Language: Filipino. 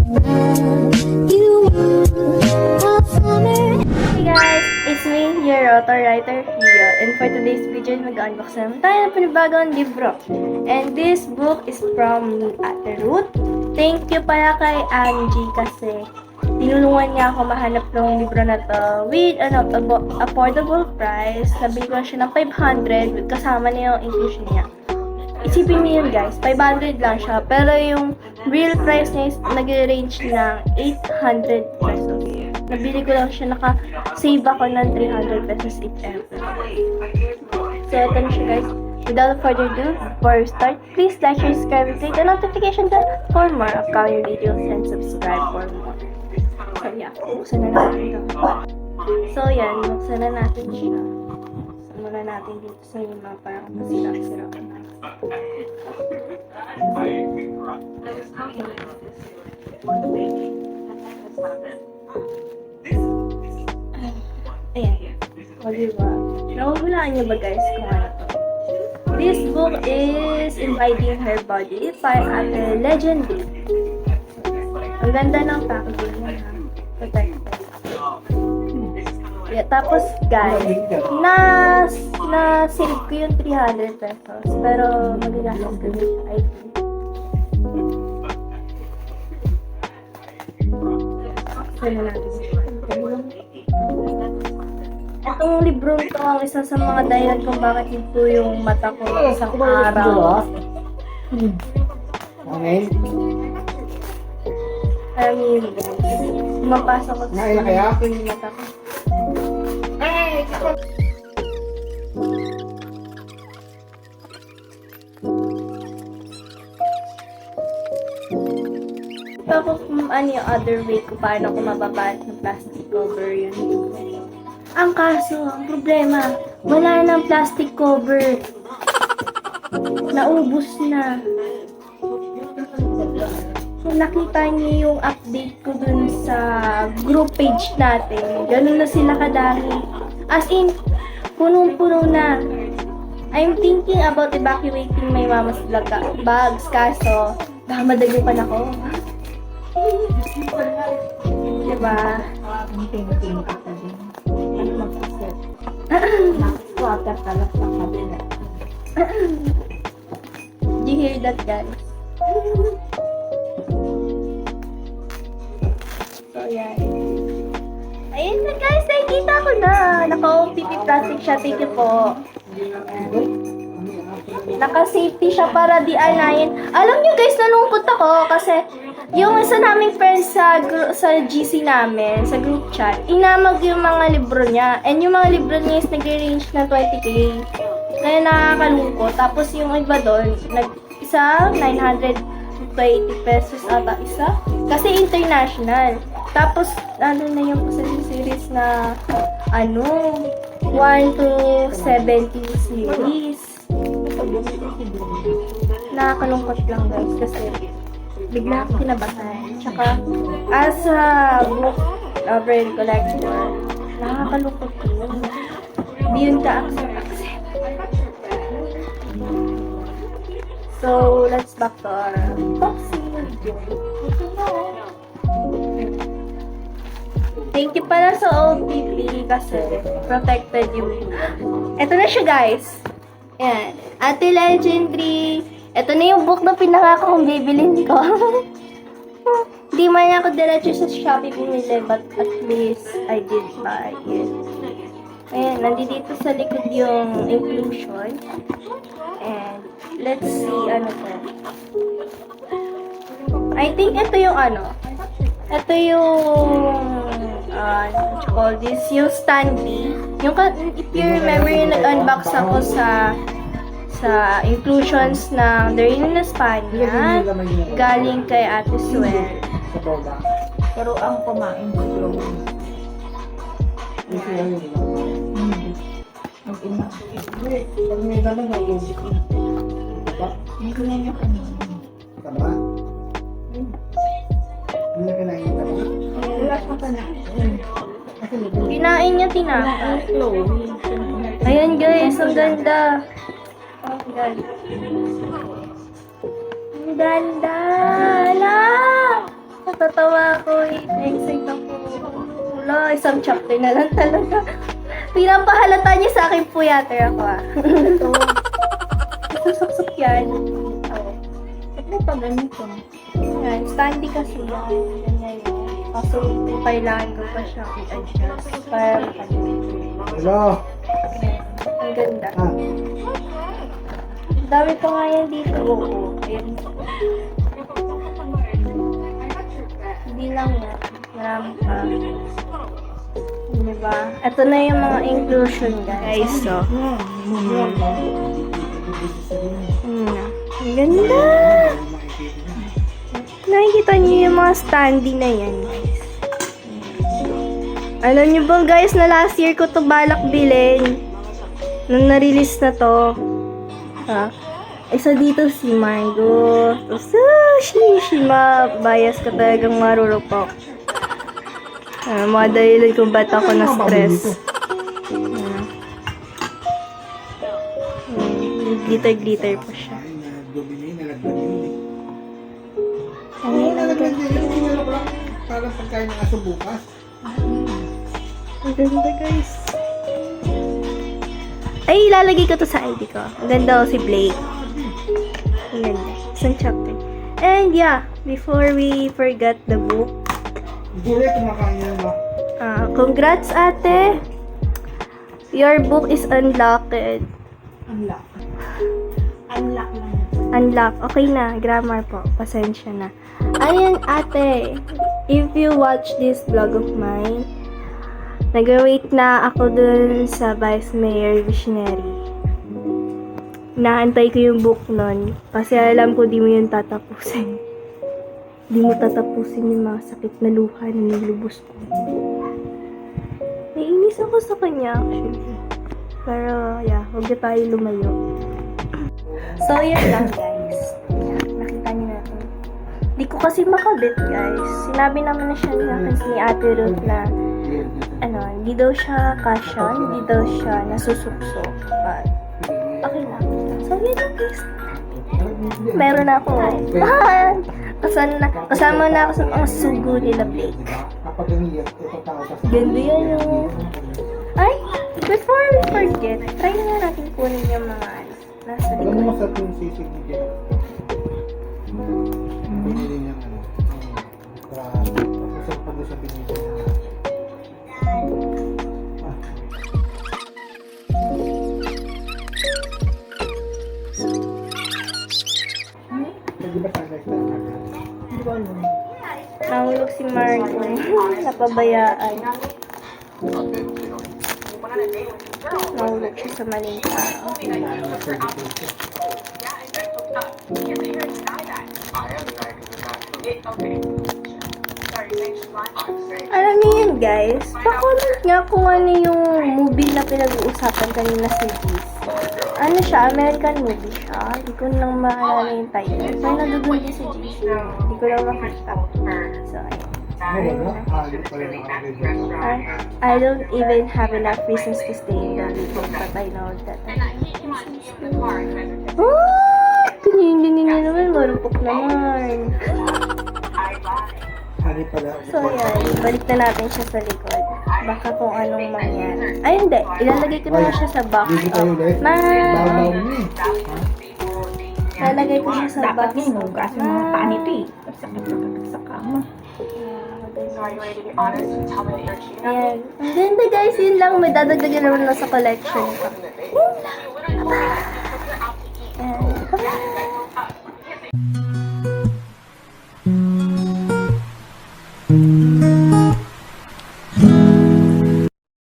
Hey guys, it's me, your author writer, Ria. And for today's video, mag-unbox naman tayo ng panibagong libro. And this book is from Ate Ruth. Thank you pala kay Angie kasi tinulungan niya ako mahanap ng libro na to with an affordable price. Nabili ko siya ng 500 kasama na yung inclusion niya. Isipin niyo yun guys, 500 lang siya. Pero yung real price niya is nag-range ng 800 pesos. Nabili ko lang siya, naka-save ako ng 300 pesos each ever. So, ito na siya guys. Without further ado, before we start, please like, share, subscribe, and click the notification bell for more upcoming videos and subscribe for more. So, yeah, buksan na natin ito. So, yan, buksan na natin siya. Buksan muna natin dito sa yung mga parang masira-sira ko na. Ayan. O, diba? Nakuhulaan niyo ba guys kung ano to? This book is Inviting Her Body by Ate Legendary. Ang ganda ng packaging niya. Protected. Yeah, tapos guys, na-save ko yung 300 pesos. Pero magagastos ko siya, I think. Saan na natin siya? Itong libro ito ang isa sa mga dahilan kung bakit ito yung mata ko isang araw. Okay. I mean, mapasok ko sa yung mata ko. Tapos kung ano yung other way kung paano ko mababalot ng plastic cover yun. Ang kaso, ang problema, wala nang plastic cover. Naubos na. So, nakita niyo yung update ko dun sa group page natin. Ganun na sila kadami. As in, punong-puno na. I'm thinking about evacuating my mama's bags. Kaso, baka madagupan ako. Diba? Water talak sa kabila. Did you hear that, guys? So, yan. Ayun na, guys. Nakikita ko na. Naka-OPP plastic siya. Thank you po. Naka-safety siya para di alayin. Alam nyo, guys, nalungkot ako kasi yung isa naming friends sa GC namin, sa group chat, inamag yung mga libro niya. And yung mga libro niya is nag-range ng 20k. Kaya nakakalungkot. Tapos yung iba doon, isa, 920 pesos ata isa. Kasi international. Tapos, ano na yung series na, 1 to 17 series. Nakakalungkot lang guys kasi bigla akong kinabahan. Tsaka, as a book lover and collector, nakakalungkot yun. Hindi yun ka-accept. So, let's back to our boxing. Thank you pala sa OPP kasi protected yung... Ito na siya guys. Ayan. Ate Legendary. Ito na yung book na pinakaka kong bibilin ko. Di man ako diretso sa Shopee bumili, but at least I did buy it. Ayan, nandito sa likod yung inclusion. And let's see ano to. I think ito yung ano. Ito yung what you call this? Yung Stanley. Yung, if you remember yung nag-unbox ako sa inclusions ng The Reino na Espanya galing kay Ate Suel. Pero ang kumain ko yung ang ina. Pag may dala na yung hindi ko lang yung tama? Hindi ka na yung tama? Wala pa pa na. Kinain niya tinapa. Ayan guys, ang ganda. Ang ganda. Ang ganda. Ala! Natatawa ako eh. Excited ako. Wala, isang chapter na lang talaga. Pinapahalata niya sa akin po yater ako ah. Ito. Susuk-suk yan. Oo. Ba't mo pa ganito? Yan, standy kasi yan. Ganyan yun. Kaso kailangan ko pa siyang i-adjust. Para Hello? ang ganda. Ah, Ang dami pa nga yan dito. Oo. Ayan. Hindi lang yan. Marami pa. Diba? Ito na yung mga inclusion guys. So, ang ganda! Nakikita niyo yung mga standee na yan guys. Alam niyo ba guys na last year ko to balak bilhin. Nung na-release na to. Ha? Isa dito si Margo. Tapos, Shima. Bias ka talagang marurupok. Mga dahilan kung ba't ako na-stress. Glitter-glitter pa siya. Ano yun? nalaglag din yun. Hinalap lang. Parang pagkain ng aso bukas. Ang ganda guys. Ay, ilalagay ko to sa ID ko. Ang ganda si Blake. Ang ganda. Isang chapter. And yeah, before we forget the book, Gulay, kumakain niya ba? congrats ate! Your book is unlocked. Unlock. Unlock lang. Unlock. Okay na. Grammar po. Pasensya na. Ayan ate. If you watch this vlog of mine, nag-wait na ako dun sa Vice Mayor Visionary. Naantay ko yung book nun. Kasi alam ko di mo yun tatapusin. Di mo tatapusin yung mga sakit na luha na nilubos ko. Naiinis ako sa kanya actually. Pero yeah, huwag na tayo lumayo. So yun lang guys. Nakita niyo na ito. Di ko kasi makabit guys. Sinabi naman na siya ni Ate Ruth na hindi daw siya kasya, hindi daw siya nasusukso. But, okay lang. So yun lang guys. Meron na ako. Kasama na ako sa mga sugo nila Blake. Kapag umiyak, ito tao sa Ganda yan yung... Ay, before we forget, try na natin kunin yung mga nasa Alam mo likod. masarap yung sisig ni Jen. Binili niya grabe. Tapos pag sa binili niya. Di ba sa guys na? Hindi ba ano? Nahulog si Marco. Napabayaan. Nahulog siya sa maling tao. Alam niyo yun guys, pa-comment nga kung ano yung movie na pinag-uusapan kanina si Giz. Ano siya, American movie siya. Hindi ko lang maalala yung title. May nadugun din si Giz. Hindi ko lang makita. So, ayun. I don't even have enough reasons to stay in the living, but I know that ganyan naman, marupok naman. Hani pala. So, yan. Balik na natin siya sa likod. Baka kung anong mangyari. Ay, hindi. Ilalagay ko na lang siya sa box. Hindi tayo ulit. Babaw niya eh. Ilalagay ko siya sa box. Kasi mga paa nito eh. Sakit sa kama. Ayan. Ang ganda guys, yun lang. May dadagdagan naman na sa collection ko. Yun lang.